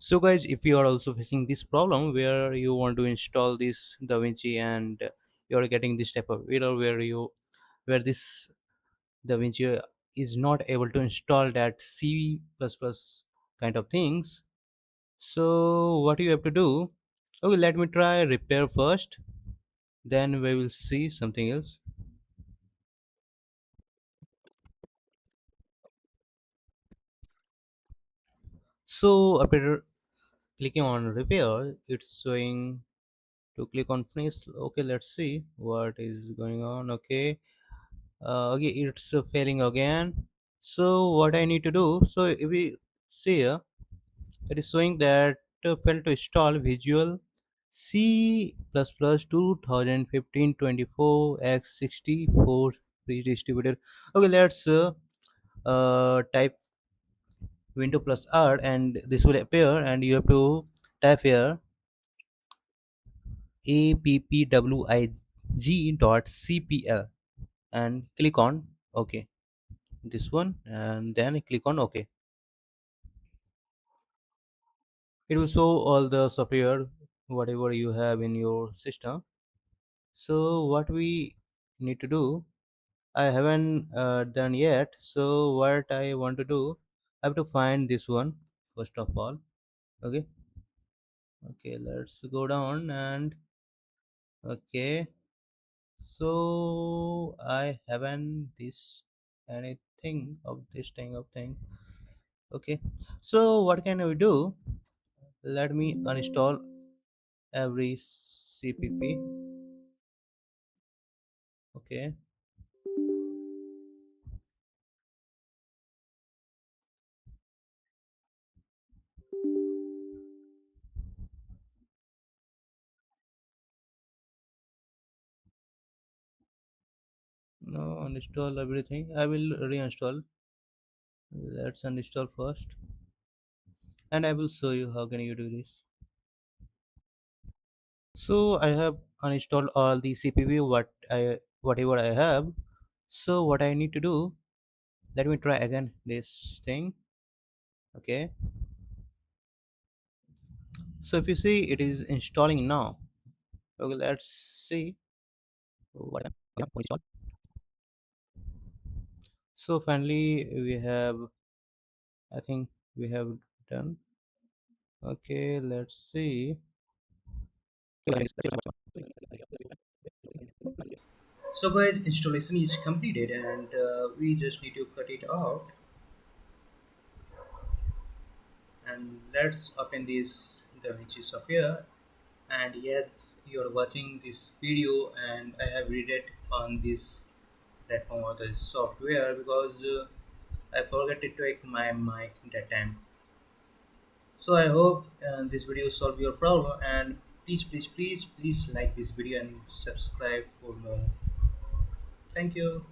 So guys, if you are also facing this problem where you want to install this DaVinci and you are getting this type of error where this DaVinci is not able to install that C++ kind of things, so what you have to do, okay, let me try repair first, then we will see something else. So after clicking on repair, it's showing to click on finish. Okay, let's see what is going on. Okay, it's failing again. So what I need to do, so if we see here, it is showing that failed to install Visual C++ 2015-24 x64 Redistributable. Okay, let's type window plus R and this will appear, and you have to type here appwig.cpl and click on OK, this one, and then click on OK. It will show all the software whatever you have in your system. So what we need to do, I haven't done yet. So what I want to do, I have to find this one first of all. Okay, okay, let's go down and okay. So I haven't this anything of this thing. Okay, so what can we do? Let me uninstall every CPP. Okay, no, uninstall everything. I will reinstall. Let's uninstall first, and I will show you how can you do this. So I have uninstalled all the CPP whatever I have. So what I need to do? Let me try again this thing. Okay. So if you see, it is installing now. Okay, let's see what I'm going to install. So finally, we have. I think we have done. Okay, let's see. So guys, installation is completed, and we just need to cut it out. And let's open this DaVinci software. And yes, you're watching this video, and I have read it on this platform or the software because I forgot to take my mic that time. So I hope this video solve your problem, and please like this video and subscribe for more. Thank you.